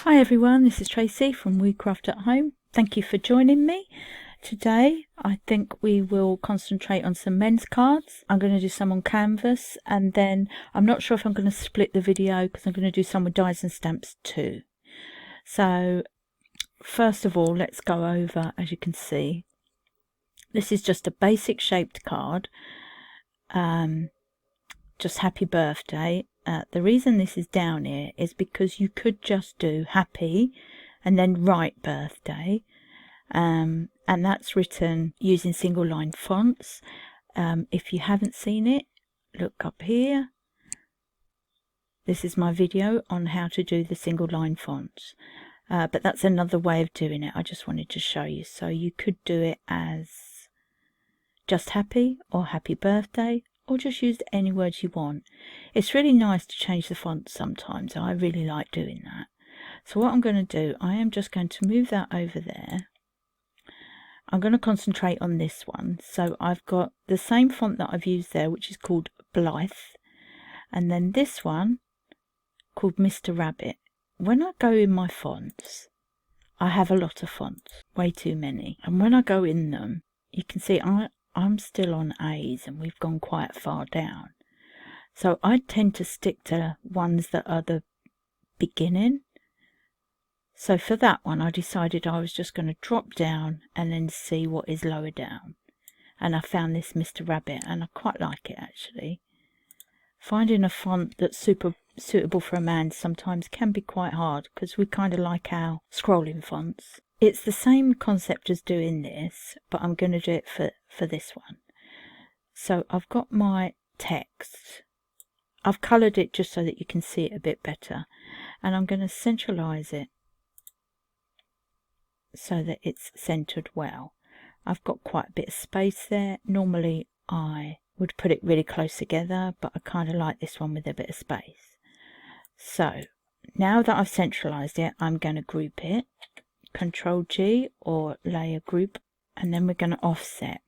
Hi everyone, this is Tracy from WeCraft at Home. Thank you for joining me. Today I think we will concentrate on some men's cards. I'm going to do some on canvas, and then I'm not sure if I'm going to split the video because I'm going to do some with dies and stamps too. So first of all, let's go over, as you can see, this is just a basic shaped card, just happy birthday. The reason this is down here is because you could just do happy and then write birthday, and that's written using single line fonts. If you haven't seen it, look up here. This is my video on how to do the single line fonts, but that's another way of doing it. I just wanted to show you. So you could do it as just happy or happy birthday, or just use any words you want. It's really nice to change the font sometimes. I really like doing that. So what I'm going to do, I am just going to move that over there. I'm going to concentrate on this one. So I've got the same font that I've used there, which is called Blythe, and then this one called Mr. Rabbit. When I go in my fonts, I have a lot of fonts, way too many, and when I go in them, you can see I'm still on A's and we've gone quite far down. So I tend to stick to ones that are the beginning. So for that one, I decided I was just going to drop down and then see what is lower down. And I found this Mr. Rabbit, and I quite like it actually. Finding a font that's super suitable for a man sometimes can be quite hard, because we kind of like our scrolling fonts. It's the same concept as doing this, but I'm going to do it for this one. So I've got my text. I've coloured it just so that you can see it a bit better, and I'm going to centralise it so that it's centred well. I've got quite a bit of space there. Normally I would put it really close together, but I kind of like this one with a bit of space. So now that I've centralised it, I'm going to group it. Control G or layer group, and then we're going to offset.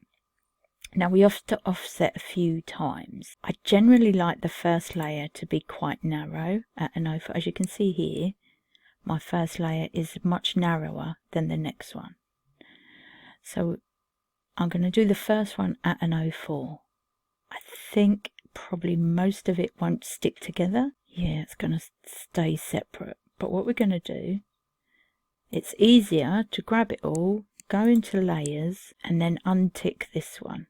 Now we have to offset a few times. I generally like the first layer to be quite narrow at an 0. As you can see here, my first layer is much narrower than the next one. So I'm going to do the first one at an 04. I think probably most of it won't stick together. Yeah, it's going to stay separate. But what we're going to do, it's easier to grab it all, go into layers, and then untick this one.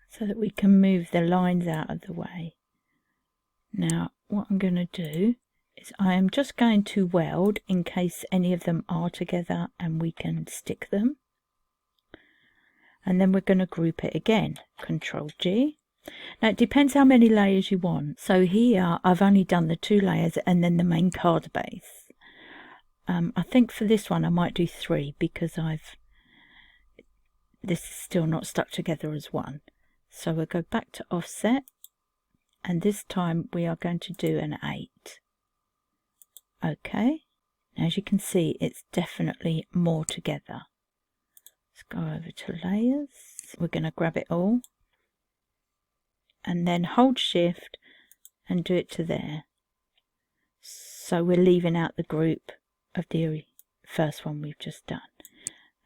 So that we can move the lines out of the way. Now, what I'm going to do is I am just going to weld in case any of them are together and we can stick them. And then we're going to group it again. Control G. Now it depends how many layers you want. So here I've only done the 2 layers and then the main card base. I think for this one I might do 3 because this is still not stuck together as one. So we'll go back to offset, and this time we are going to do an 8. Okay, now as you can see, it's definitely more together. Let's go over to layers. We're going to grab it all and then hold shift and do it to there. So we're leaving out the group of the first one we've just done.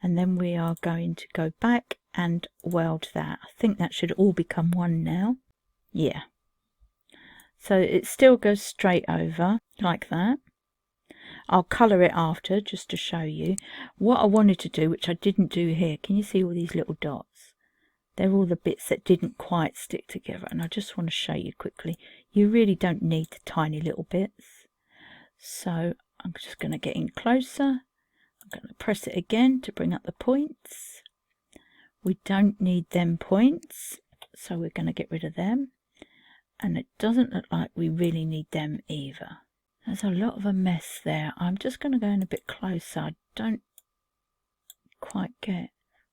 And then we are going to go back and weld that. I think that should all become one now. Yeah. So it still goes straight over like that. I'll colour it after just to show you. What I wanted to do, which I didn't do here, can you see all these little dots? They're all the bits that didn't quite stick together, and I just want to show you quickly. You really don't need the tiny little bits. So I'm just going to get in closer. I'm going to press it again to bring up the points. We don't need them points, so we're going to get rid of them. And it doesn't look like we really need them either. There's a lot of a mess there. I'm just going to go in a bit closer. I don't quite get...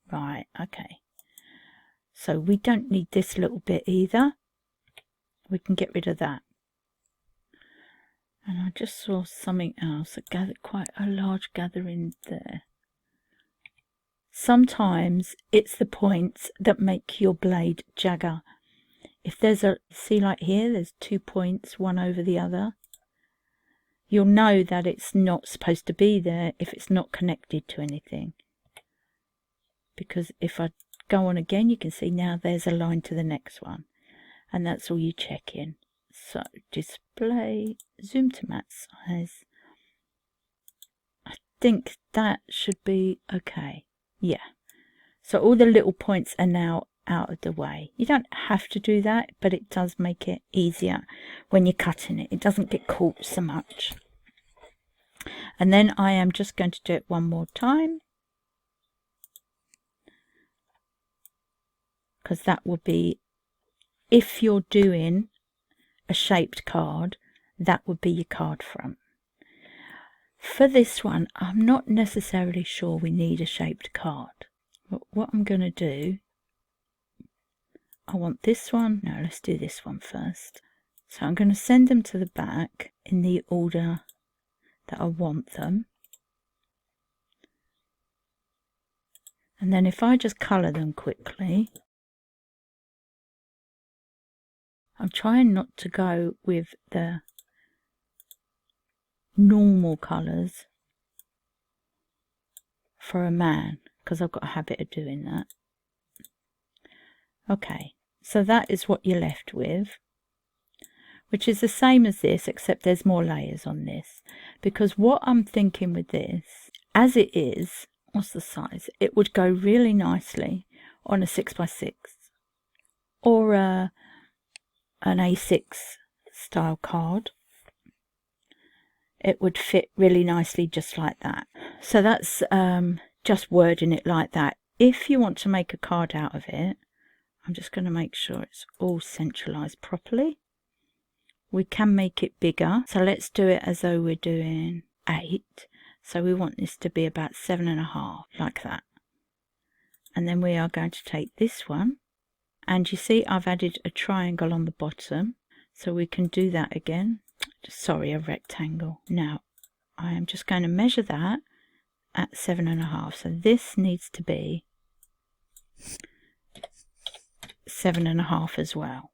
Right, okay. So we don't need this little bit either. We can get rid of that. And I just saw something else. I gathered quite a large gathering there. Sometimes it's the points that make your blade jagger. if there's a, see like here, there's 2 points, one over the other, you'll know that it's not supposed to be there if it's not connected to anything. Because if I go on again, you can see now there's a line to the next one. And that's all you check in. So display, zoom to match size. I think that should be okay. Yeah. So all the little points are now out of the way. You don't have to do that, but it does make it easier when you're cutting it. It doesn't get caught so much. And then I am just going to do it one more time, because that will be, if you're doing a shaped card, that would be your card front. For this one, I'm not necessarily sure we need a shaped card. But what I'm going to do, I want this one. No, let's do this one first. So I'm going to send them to the back in the order that I want them. And then if I just colour them quickly, I'm trying not to go with the normal colours for a man, because I've got a habit of doing that. Okay, so that is what you're left with, which is the same as this, except there's more layers on this. Because what I'm thinking with this, as it is, what's the size? It would go really nicely on a 6x6 or an A6 style card. It would fit really nicely just like that. So that's just wording it like that. If you want to make a card out of it, I'm just going to make sure it's all centralized properly. We can make it bigger, so let's do it as though we're doing 8. So we want this to be about 7.5, like that. And then we are going to take this one, and you see I've added a triangle on the bottom, so we can do that again. Sorry, a rectangle. Now I am just going to measure that at 7.5. So this needs to be 7.5 as well.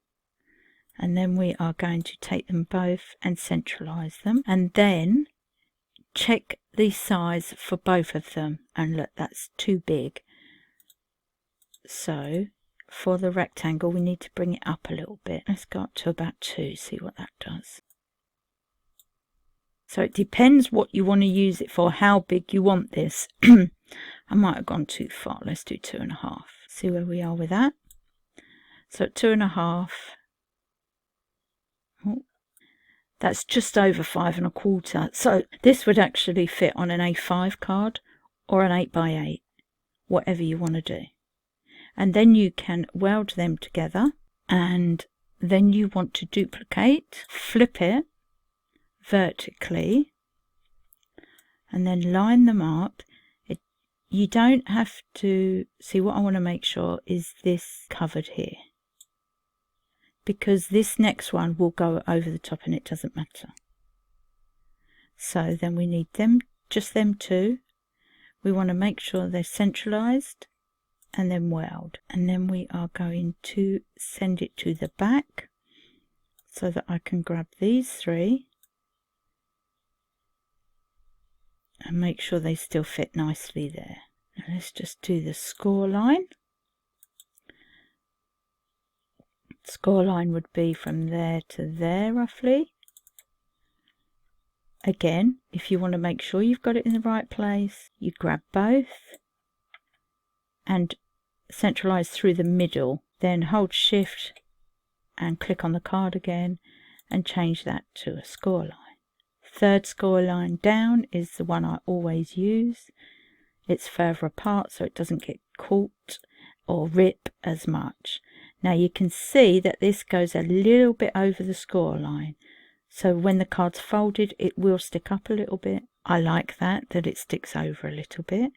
And then we are going to take them both and centralize them, and then check the size for both of them. And look, that's too big. So for the rectangle we need to bring it up a little bit. Let's go up to about 2, see what that does. So it depends what you want to use it for, how big you want this. I might have gone too far. Let's do 2.5. See where we are with that. So at 2.5, that's just over 5.25. So this would actually fit on an A5 card or an 8x8, whatever you want to do. And then you can weld them together, and then you want to duplicate, flip it vertically, and then line them up. You don't have to see. What I want to make sure is this covered here, because this next one will go over the top and it doesn't matter. So then we need them, just them two. We want to make sure they're centralized, and then weld. And then we are going to send it to the back so that I can grab these 3 and make sure they still fit nicely there. Now let's just do the score line. Score line would be from there to there roughly. Again, if you want to make sure you've got it in the right place, you grab both and centralize through the middle, then hold shift and click on the card again and change that to a score line. Third score line down is the one I always use. It's further apart so it doesn't get caught or rip as much. Now you can see that this goes a little bit over the score line, so when the card's folded it will stick up a little bit. I like that it sticks over a little bit.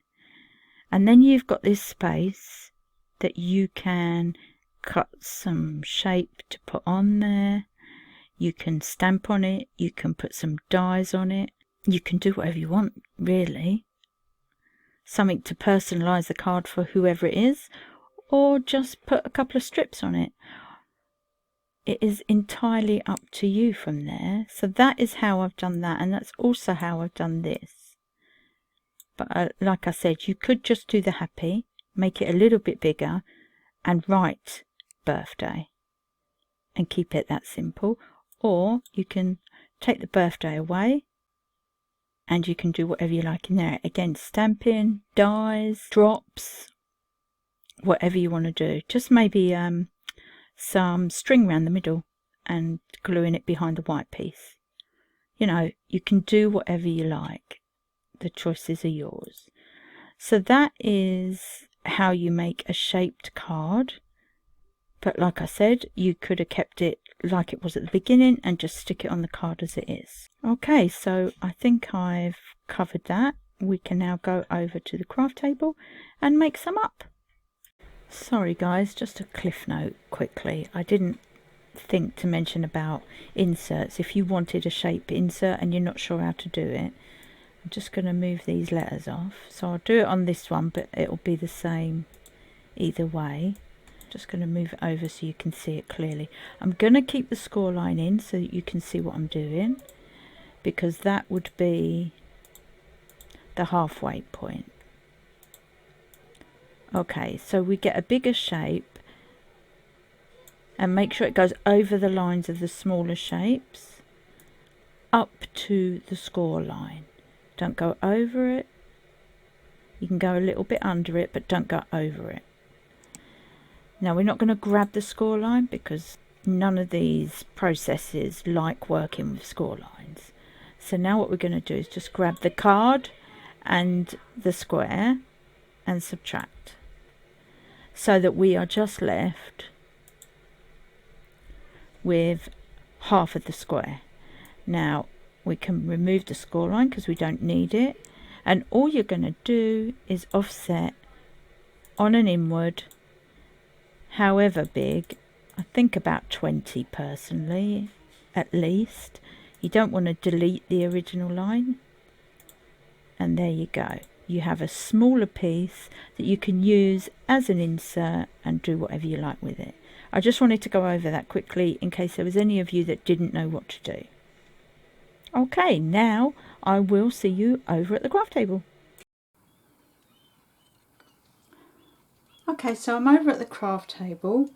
And then you've got this space that you can cut some shape to put on there. You can stamp on it, you can put some dies on it, you can do whatever you want really. Something to personalize the card for whoever it is, or just put a couple of strips on it. it is entirely up to you from there. So that is how I've done that, and that's also how I've done this. But like I said, you could just do the happy, make it a little bit bigger, and write birthday and keep it that simple. Or you can take the birthday away and you can do whatever you like in there. Again, stamping, dies, drops, whatever you want to do. Just maybe some string around the middle and gluing it behind the white piece. You know, you can do whatever you like. The choices are yours. So that is how you make a shaped card. But like I said, you could have kept it like it was at the beginning and just stick it on the card as it is. Okay, so I think I've covered that. We can now go over to the craft table and make some up. Sorry guys, just a cliff note quickly. I didn't think to mention about inserts. If you wanted a shape insert and you're not sure how to do it, I'm just going to move these letters off. So I'll do it on this one, but it'll be the same either way. Just going to move it over so you can see it clearly. I'm going to keep the score line in so that you can see what I'm doing, because that would be the halfway point. Okay, so we get a bigger shape, and make sure it goes over the lines of the smaller shapes up to the score line. Don't go over it. You can go a little bit under it, but don't go over it. Now we're not going to grab the score line because none of these processes like working with score lines. So now what we're going to do is just grab the card and the square and subtract, so that we are just left with half of the square. Now we can remove the score line because we don't need it, and all you're going to do is offset on an inward, however big. I think about 20 personally, at least. You don't want to delete the original line, and there you go. You have a smaller piece that you can use as an insert and do whatever you like with it. I just wanted to go over that quickly in case there was any of you that didn't know what to do. Okay, now I will see you over at the craft table. Okay, so I'm over at the craft table.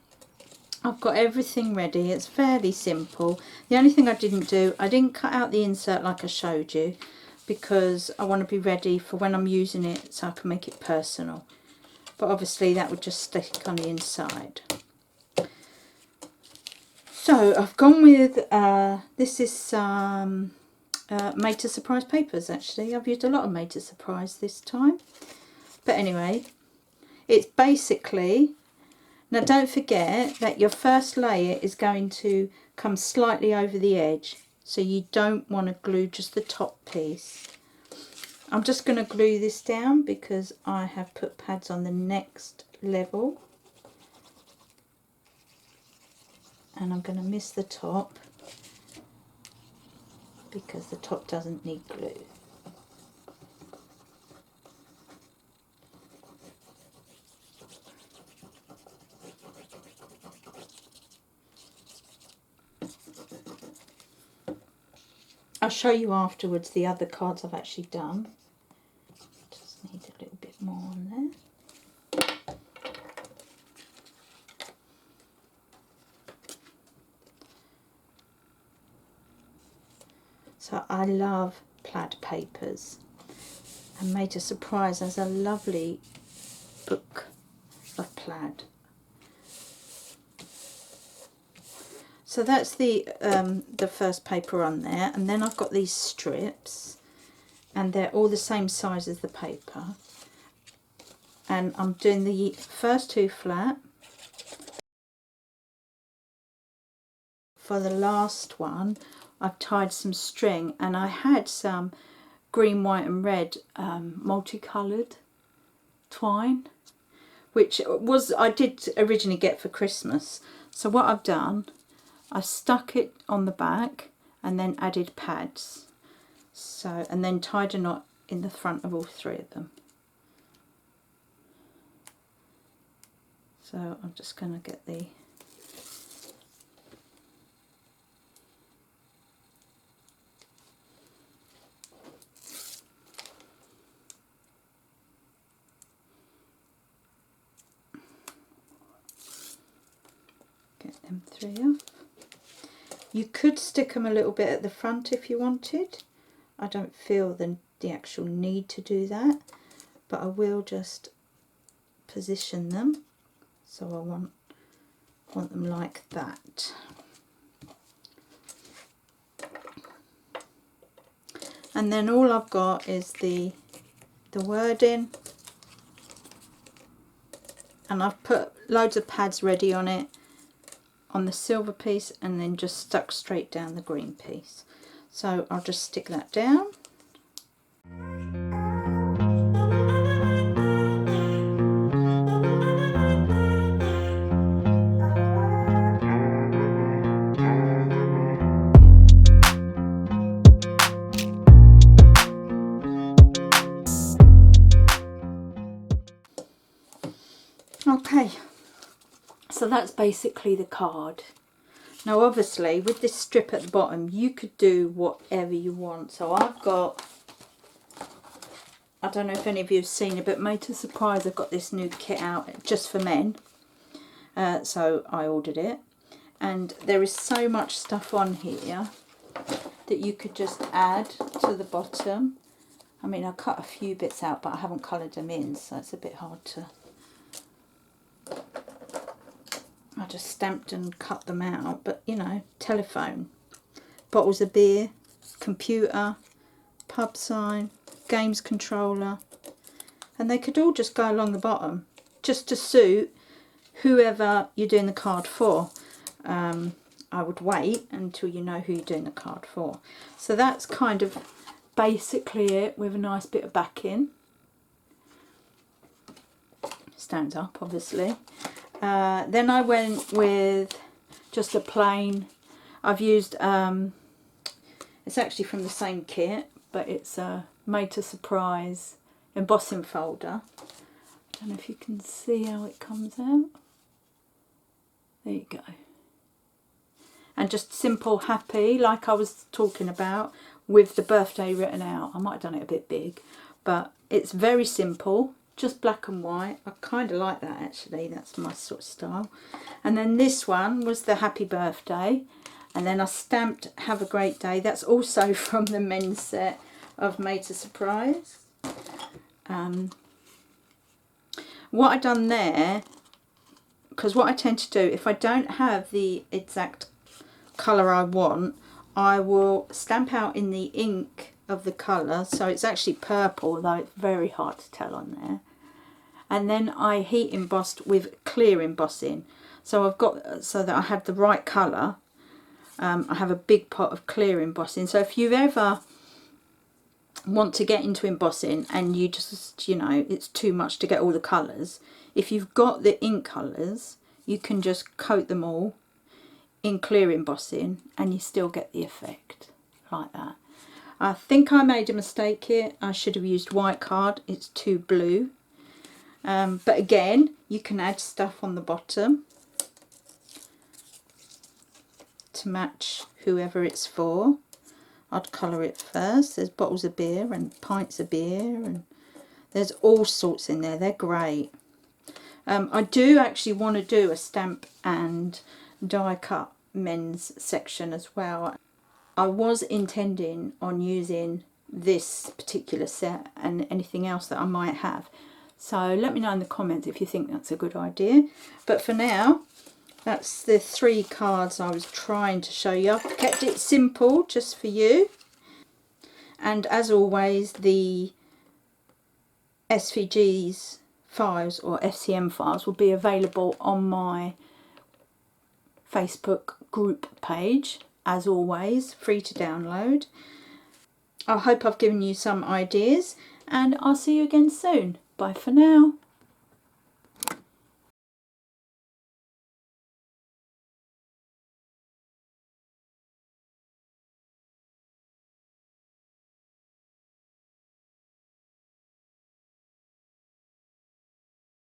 I've got everything ready. It's fairly simple. The only thing I didn't do, I didn't cut out the insert like I showed you, because I want to be ready for when I'm using it so I can make it personal. But obviously that would just stick on the inside. So I've gone with, this is some made to surprise papers actually. I've used a lot of made to surprise this time. But anyway, it's basically, now don't forget that your first layer is going to come slightly over the edge. So you don't want to glue just the top piece. I'm just going to glue this down because I have put pads on the next level. And I'm going to miss the top because the top doesn't need glue. I'll show you afterwards the other cards I've actually done. Just need a little bit more on there. So I love plaid papers, and Made to Surprise has a lovely book of plaid. So that's the first paper on there, and then I've got these strips, and they're all the same size as the paper. And I'm doing the first two flat. For the last one, I've tied some string, and I had some green, white and red multicoloured twine, which was I did originally get for Christmas. So what I've done, I stuck it on the back and then added pads. So, and then tied a knot in the front of all three of them. So I'm just going to get the them 3 off. You could stick them a little bit at the front if you wanted. I don't feel the actual need to do that, but I will just position them so I want them like that. And then all I've got is the wording, and I've put loads of pads ready on it, on the silver piece, and then just stuck straight down the green piece. So I'll just stick that down. Okay, so that's basically the card. Now obviously with this strip at the bottom you could do whatever you want. So I've got, I don't know if any of you have seen it, but Made to Surprise, I've got this new kit out just for men. So I ordered it, and there is so much stuff on here that you could just add to the bottom. I mean, I cut a few bits out, but I haven't coloured them in, so it's a bit hard to... I just stamped and cut them out, but you know, telephone, bottles of beer, computer, pub sign, games controller, and they could all just go along the bottom just to suit whoever you're doing the card for. I would wait until you know who you're doing the card for. So that's kind of basically it, with a nice bit of backing. Stands up obviously. Then I went with just a plain, I've used, it's actually from the same kit, but it's a Made to Surprise embossing folder. I don't know if you can see how it comes out. There you go. And just simple, happy, like I was talking about, with the birthday written out. I might have done it a bit big, but it's very simple. Just black and white. I kind of like that actually, that's my sort of style. And then this one was the happy birthday, and then I stamped have a great day. That's also from the men's set of Made to Surprise. What I've done there, because what I tend to do, if I don't have the exact colour I want, I will stamp out in the ink of the colour, so it's actually purple, though it's very hard to tell on there. And then I heat embossed with clear embossing. So I've got, so that I have the right colour, I have a big pot of clear embossing. So if you ever want to get into embossing and you just, you know, it's too much to get all the colours, if you've got the ink colours, you can just coat them all in clear embossing and you still get the effect like that. I think I made a mistake here. I should have used white card, it's too blue. But again, you can add stuff on the bottom to match whoever it's for. I'd colour it first. There's bottles of beer and pints of beer, and there's all sorts in there. They're great. I do actually want to do a stamp and die cut men's section as well. I was intending on using this particular set and anything else that I might have. So let me know in the comments if you think that's a good idea. But for now, that's the 3 cards I was trying to show you. I've kept it simple just for you. And as always, the SVGs files or FCM files will be available on my Facebook group page. As always, free to download. I hope I've given you some ideas, and I'll see you again soon. Bye for now.